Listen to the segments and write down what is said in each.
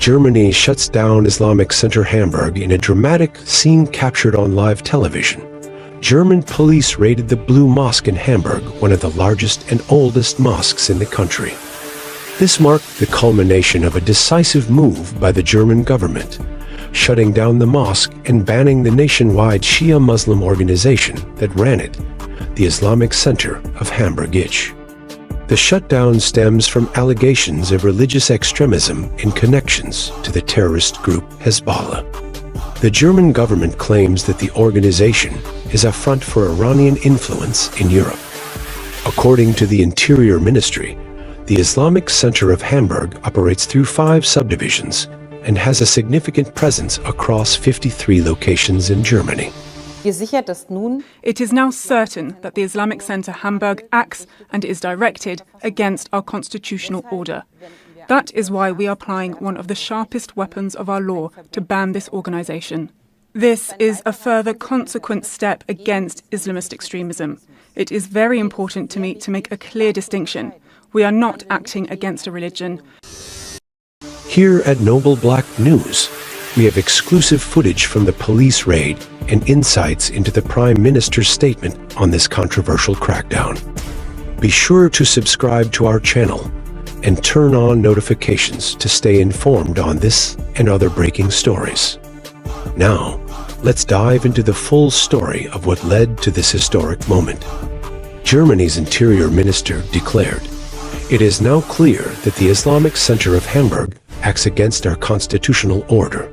Germany shuts down Islamic Center Hamburg in a dramatic scene captured on live television. German police raided the Blue Mosque in Hamburg, one of the largest and oldest mosques in the country. This marked the culmination of a decisive move by the German government, shutting down the mosque and banning the nationwide Shia Muslim organization that ran it, the Islamic Center of Hamburg. The shutdown stems from allegations of religious extremism in connections to the terrorist group Hezbollah. The German government claims that the organization is a front for Iranian influence in Europe. According to the Interior Ministry, the Islamic Center of Hamburg operates through 5 subdivisions and has a significant presence across 53 locations in Germany. It is now certain that the Islamic Center Hamburg acts and is directed against our constitutional order. That is why we are applying one of the sharpest weapons of our law to ban this organization. This is a further consequent step against Islamist extremism. It is very important to me to make a clear distinction. We are not acting against a religion. Here at Noble Black News, we have exclusive footage from the police raid and insights into the Prime Minister's statement on this controversial crackdown. Be sure to subscribe to our channel and turn on notifications to stay informed on this and other breaking stories. Now, let's dive into the full story of what led to this historic moment. Germany's Interior Minister declared, "It is now clear that the Islamic Center of Hamburg acts against our constitutional order.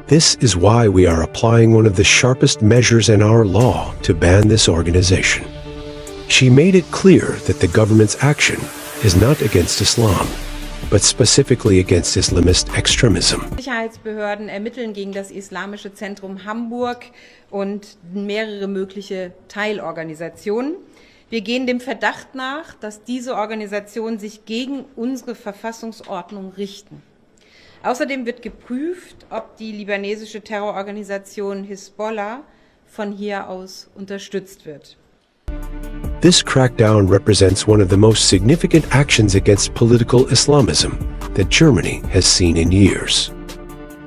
This is why we are applying one of the sharpest measures in our law to ban this organization." She made it clear that the government's action is not against Islam, but specifically against Islamist extremism. Sicherheitsbehörden ermitteln gegen das Islamische Zentrum Hamburg und mehrere mögliche Teilorganisationen. Wir gehen dem Verdacht nach, dass diese Organisationen sich gegen unsere Verfassungsordnung richten. Außerdem wird geprüft, ob die libanesische Terrororganisation Hisbollah von hier aus unterstützt wird. This crackdown represents one of the most significant actions against political Islamism that Germany has seen in years.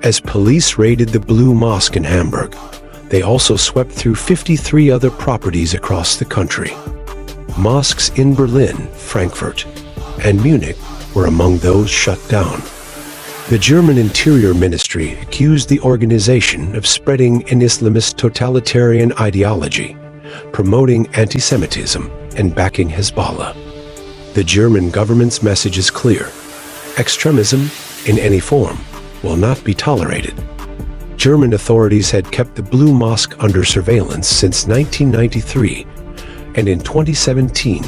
As police raided the Blue Mosque in Hamburg, they also swept through 53 other properties across the country. Mosques in Berlin, Frankfurt, and Munich were among those shut down. The German Interior Ministry accused the organization of spreading an Islamist totalitarian ideology, promoting anti-Semitism, and backing Hezbollah. The German government's message is clear: extremism, in any form, will not be tolerated. German authorities had kept the Blue Mosque under surveillance since 1993, and in 2017,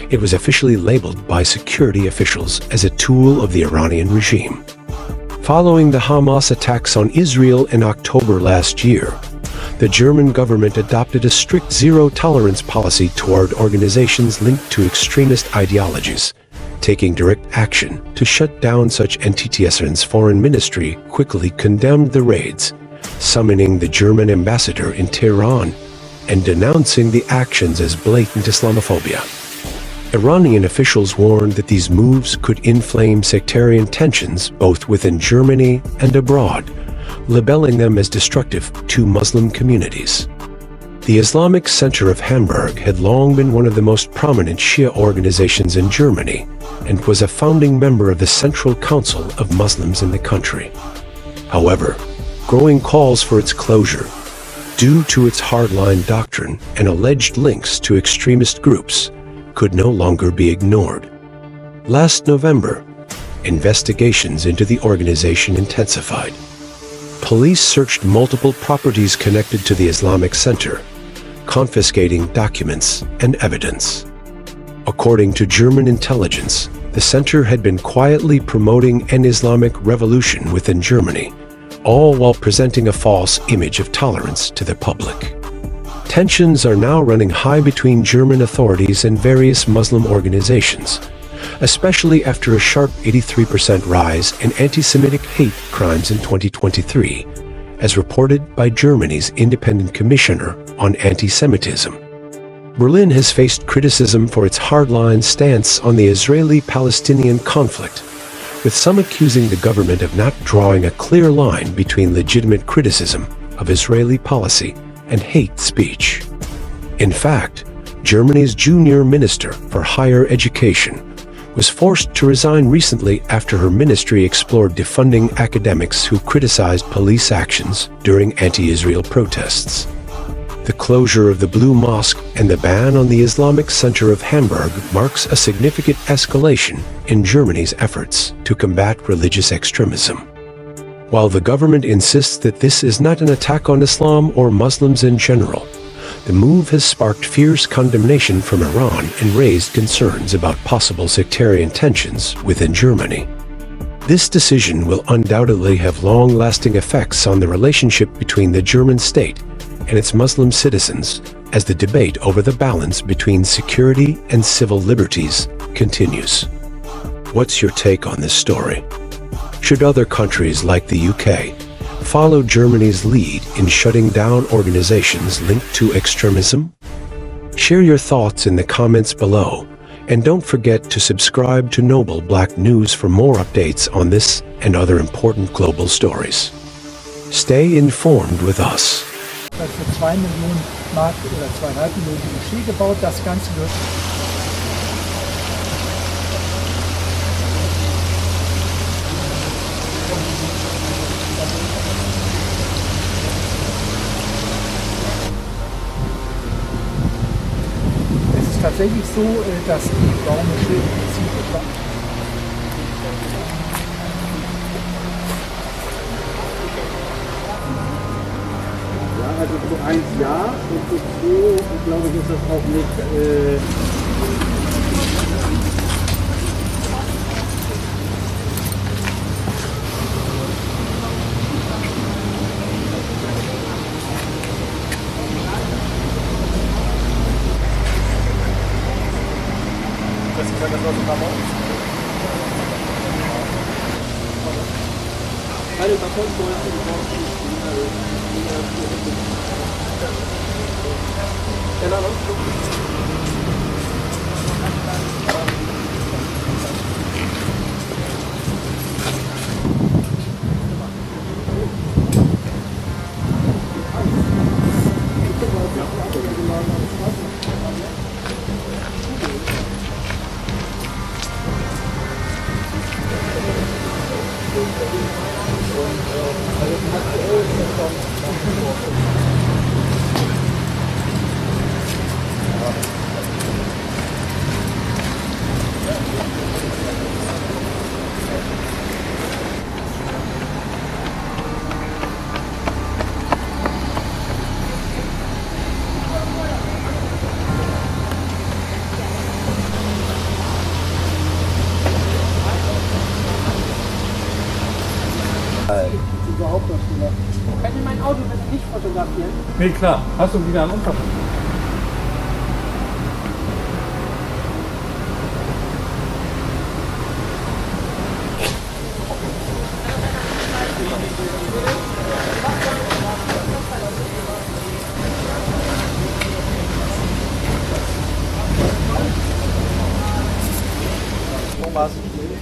it was officially labeled by security officials as a tool of the Iranian regime. Following the Hamas attacks on Israel in October last year, the German government adopted a strict zero-tolerance policy toward organizations linked to extremist ideologies, taking direct action to shut down such entities. Foreign Ministry quickly condemned the raids, summoning the German ambassador in Tehran and denouncing the actions as blatant Islamophobia. Iranian officials warned that these moves could inflame sectarian tensions both within Germany and abroad, labeling them as destructive to Muslim communities. The Islamic Center of Hamburg had long been one of the most prominent Shia organizations in Germany and was a founding member of the Central Council of Muslims in the country. However, growing calls for its closure, due to its hardline doctrine and alleged links to extremist groups, could no longer be ignored. Last November, investigations into the organization intensified. Police searched multiple properties connected to the Islamic Center, confiscating documents and evidence. According to German intelligence, the center had been quietly promoting an Islamic revolution within Germany, all while presenting a false image of tolerance to the public. Tensions are now running high between German authorities and various Muslim organizations, especially after a sharp 83% rise in anti-Semitic hate crimes in 2023, as reported by Germany's Independent Commissioner on Anti-Semitism. Berlin has faced criticism for its hardline stance on the Israeli-Palestinian conflict, with some accusing the government of not drawing a clear line between legitimate criticism of Israeli policy and hate speech. In fact, Germany's junior minister for higher education was forced to resign recently after her ministry explored defunding academics who criticized police actions during anti-Israel protests. The closure of the Blue Mosque and the ban on the Islamic Center of Hamburg marks a significant escalation in Germany's efforts to combat religious extremism. While the government insists that this is not an attack on Islam or Muslims in general, the move has sparked fierce condemnation from Iran and raised concerns about possible sectarian tensions within Germany. This decision will undoubtedly have long-lasting effects on the relationship between the German state and its Muslim citizens as the debate over the balance between security and civil liberties continues. What's your take on this story? Should other countries like the UK follow Germany's lead in shutting down organizations linked to extremism? Share your thoughts in the comments below, and don't forget to subscribe to Noble Black News for more updates on this and other important global stories. Stay informed with us. Für 2 Millionen Mark oder 2,5 Millionen Moschee gebaut. Das Ganze wird es ist tatsächlich so, dass die Baumoschee im Prinzip etwa also zu 1 ja und zu 2, glaube ich, ist das auch nicht. das ist ja das, was wir machen. Alle davon Überhaupt was gemacht. Kann ich mein Auto bitte nicht fotografieren? Nee, klar. Hast du wieder einen Unfall?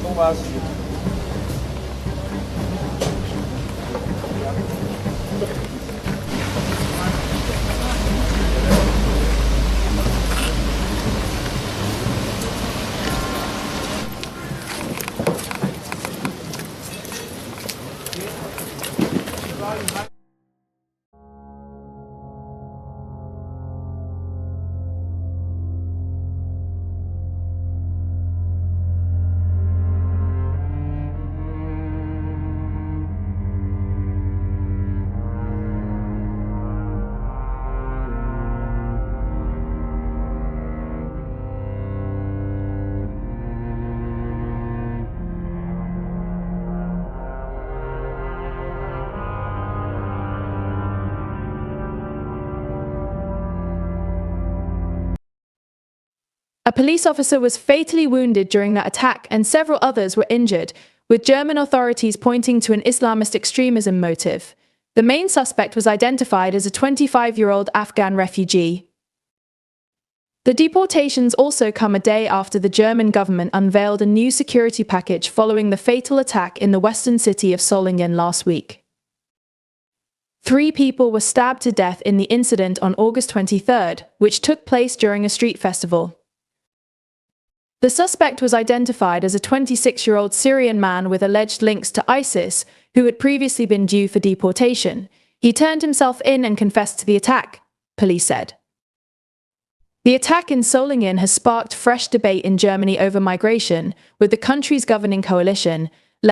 Thomas. A police officer was fatally wounded during that attack and several others were injured, with German authorities pointing to an Islamist extremism motive. The main suspect was identified as a 25-year-old Afghan refugee. The deportations also come a day after the German government unveiled a new security package following the fatal attack in the western city of Solingen last week. 3 people were stabbed to death in the incident on August 23rd, which took place during a street festival. The suspect was identified as a 26-year-old Syrian man with alleged links to ISIS, who had previously been due for deportation. He turned himself in and confessed to the attack, police said. The attack in Solingen has sparked fresh debate in Germany over migration, with the country's governing coalition,